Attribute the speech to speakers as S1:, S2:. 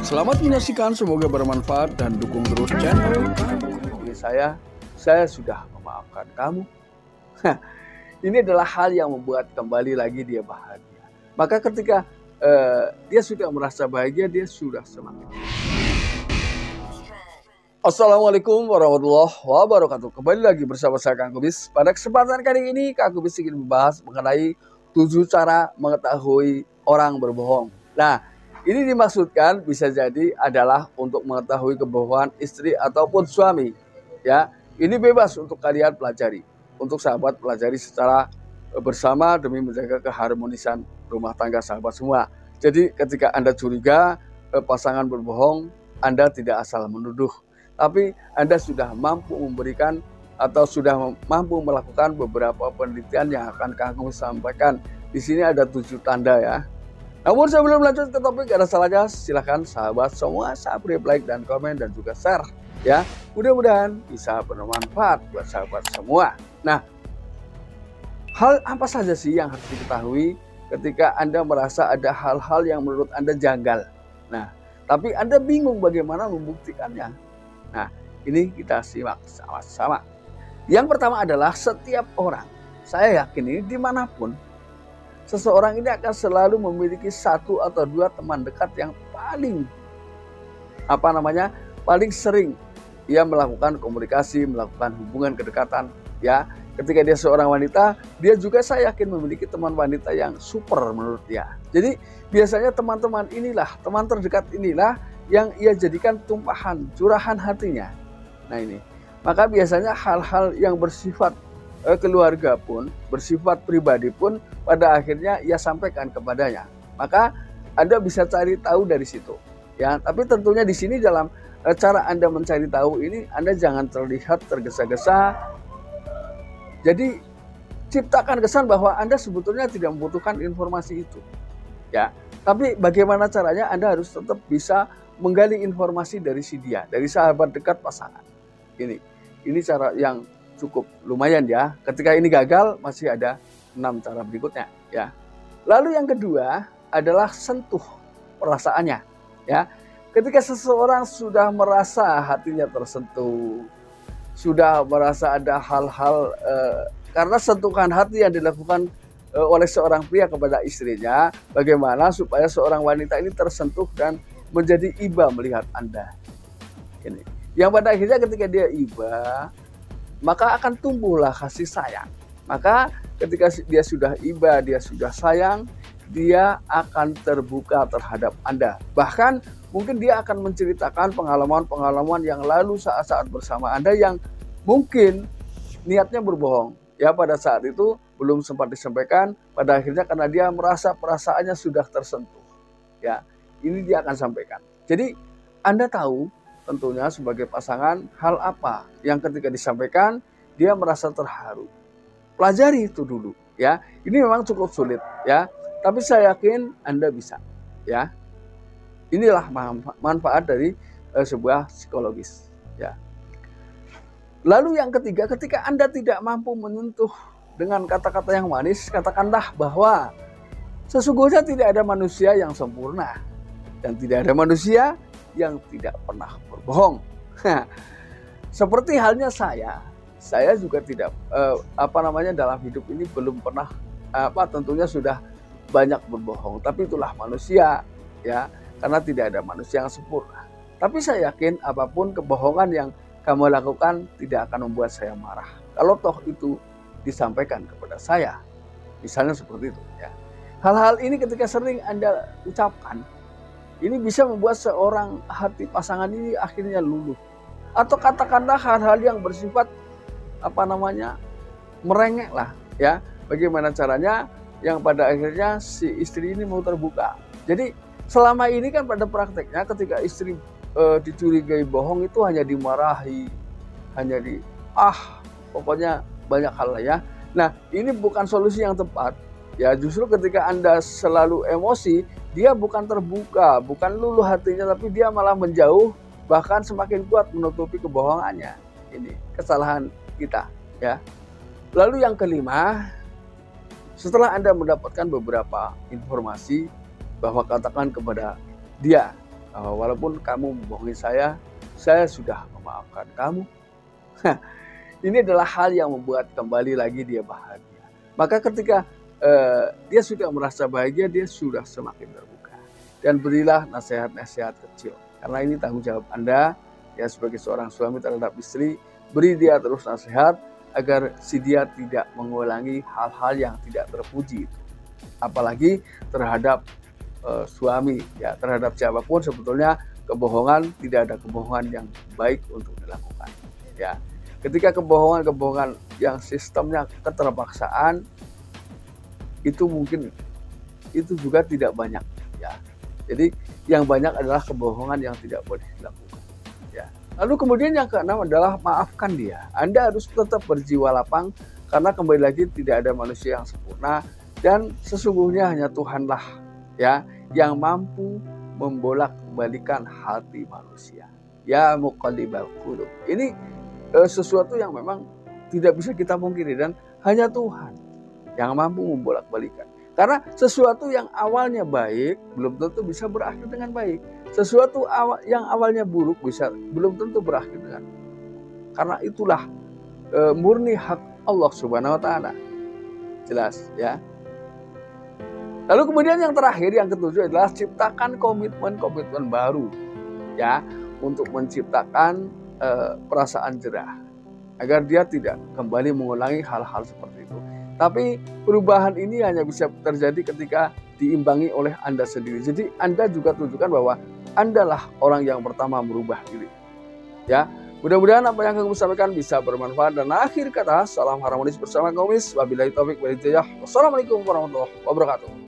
S1: Selamat menyaksikan, semoga bermanfaat dan dukung terus channel kami. Saya sudah memaafkan kamu. Ini adalah hal yang membuat kembali lagi dia bahagia. Maka ketika dia sudah merasa bahagia, dia sudah semangat. Assalamualaikum warahmatullahi wabarakatuh. Kembali lagi bersama saya Kang Kubis. Pada kesempatan kali ini Kang Kubis ingin membahas mengenai 7 cara mengetahui orang berbohong. Nah, ini dimaksudkan bisa jadi adalah untuk mengetahui kebohongan istri ataupun suami. Ya, ini bebas untuk kalian pelajari. Untuk sahabat pelajari secara bersama demi menjaga keharmonisan rumah tangga sahabat semua. Jadi ketika Anda curiga pasangan berbohong, Anda tidak asal menuduh. Tapi Anda sudah mampu memberikan atau sudah mampu melakukan beberapa penelitian yang akan kami sampaikan. Di sini ada 7 tanda ya. Namun sebelum lanjut ke topik, ada salahnya silahkan sahabat semua subscribe, like, dan komen, dan juga share ya. Mudah-mudahan bisa bermanfaat buat sahabat semua. Nah, hal apa saja sih yang harus diketahui ketika Anda merasa ada hal-hal yang menurut Anda janggal? Nah, tapi Anda bingung bagaimana membuktikannya. Nah, ini kita simak sama-sama. Yang pertama adalah setiap orang, saya yakin ini dimanapun, seseorang ini akan selalu memiliki 1 atau 2 teman dekat yang paling paling sering ia melakukan komunikasi, melakukan hubungan kedekatan ya. Ketika dia seorang wanita, dia juga saya yakin memiliki teman wanita yang super menurut dia. Jadi biasanya teman-teman inilah, teman terdekat inilah yang ia jadikan tumpahan, curahan hatinya. Nah ini, maka biasanya hal-hal yang bersifat keluarga pun, bersifat pribadi pun pada akhirnya ia sampaikan kepadanya. Maka Anda bisa cari tahu dari situ ya. Tapi tentunya di sini dalam cara Anda mencari tahu ini, Anda jangan terlihat tergesa-gesa. Jadi ciptakan kesan bahwa Anda sebetulnya tidak membutuhkan informasi itu ya. Tapi bagaimana caranya? Anda harus tetap bisa menggali informasi dari si dia, dari sahabat dekat pasangan. Ini cara yang cukup lumayan ya. Ketika ini gagal, masih ada 6 cara berikutnya ya. Lalu yang kedua adalah sentuh perasaannya ya. Ketika seseorang sudah merasa hatinya tersentuh, sudah merasa ada hal-hal karena sentuhan hati yang dilakukan oleh seorang pria kepada istrinya, bagaimana supaya seorang wanita ini tersentuh dan menjadi iba melihat Anda. Ini. Yang pada akhirnya ketika dia iba, maka akan tumbuhlah kasih sayang. Maka ketika dia sudah iba, dia sudah sayang, dia akan terbuka terhadap Anda. Bahkan mungkin dia akan menceritakan pengalaman-pengalaman yang lalu saat-saat bersama Anda yang mungkin niatnya berbohong. Ya pada saat itu belum sempat disampaikan, pada akhirnya karena dia merasa perasaannya sudah tersentuh. Ya, ini dia akan sampaikan. Jadi Anda tahu tentunya sebagai pasangan hal apa yang ketika disampaikan dia merasa terharu. Pelajari itu dulu ya. Ini memang cukup sulit ya, tapi saya yakin Anda bisa ya. Inilah manfaat dari sebuah psikologis ya. Lalu yang ketiga, ketika Anda tidak mampu menyentuh dengan kata-kata yang manis, katakanlah bahwa sesungguhnya tidak ada manusia yang sempurna dan tidak ada manusia yang tidak pernah berbohong. Seperti halnya saya juga tidak dalam hidup ini belum pernah tentunya sudah banyak berbohong, tapi itulah manusia ya, karena tidak ada manusia yang sempurna. Tapi saya yakin apapun kebohongan yang kamu lakukan tidak akan membuat saya marah kalau toh itu disampaikan kepada saya, misalnya seperti itu ya. Hal-hal ini ketika sering Anda ucapkan, ini bisa membuat seorang hati pasangan ini akhirnya luluh. Atau katakanlah hal-hal yang bersifat merengek lah ya. Bagaimana caranya yang pada akhirnya si istri ini mau terbuka. Jadi selama ini kan pada prakteknya ketika istri dicurigai bohong itu hanya dimarahi, hanya pokoknya banyak hal lah ya. Nah ini bukan solusi yang tepat. Ya justru ketika Anda selalu emosi, dia bukan terbuka, bukan luluh hatinya, tapi dia malah menjauh, bahkan semakin kuat menutupi kebohongannya. Ini kesalahan kita ya. Lalu yang kelima, setelah Anda mendapatkan beberapa informasi bahwa katakan kepada dia walaupun kamu membohongi saya sudah memaafkan kamu. Ini adalah hal yang membuat kembali lagi dia bahagia. Maka ketika dia sudah merasa bahagia, dia sudah semakin terbuka. Dan berilah nasihat-nasihat kecil. Karena ini tanggung jawab Anda ya sebagai seorang suami terhadap istri. Beri dia terus nasihat agar si dia tidak mengulangi hal-hal yang tidak terpuji itu. Apalagi terhadap suami ya, terhadap siapapun sebetulnya kebohongan, tidak ada kebohongan yang baik untuk dilakukan ya. Ketika kebohongan yang sistemnya keterpaksaan, itu mungkin itu juga tidak banyak ya. Jadi yang banyak adalah kebohongan yang tidak boleh dilakukan ya. Lalu kemudian yang keenam adalah maafkan dia. Anda harus tetap berjiwa lapang karena kembali lagi tidak ada manusia yang sempurna dan sesungguhnya hanya Tuhanlah ya yang mampu membolak-balikan hati manusia. Ya muqallibal qulub. Ini sesuatu yang memang tidak bisa kita pungkiri dan hanya Tuhan yang mampu membolak-balikan. Karena sesuatu yang awalnya baik belum tentu bisa berakhir dengan baik. Sesuatu yang awalnya buruk belum tentu berakhir dengan. Karena itulah murni hak Allah Subhanahu wa taala. Jelas ya. Lalu kemudian yang terakhir, yang ketujuh adalah ciptakan komitmen baru ya untuk menciptakan perasaan jerah agar dia tidak kembali mengulangi hal-hal seperti itu. Tapi perubahan ini hanya bisa terjadi ketika diimbangi oleh Anda sendiri. Jadi Anda juga tunjukkan bahwa Andalah orang yang pertama merubah diri. Ya, mudah-mudahan apa yang kami sampaikan bisa bermanfaat. Dan akhir kata, salam harmonis bersama Komis. Wabillahi taufik wal hidayah. Wassalamualaikum warahmatullahi wabarakatuh.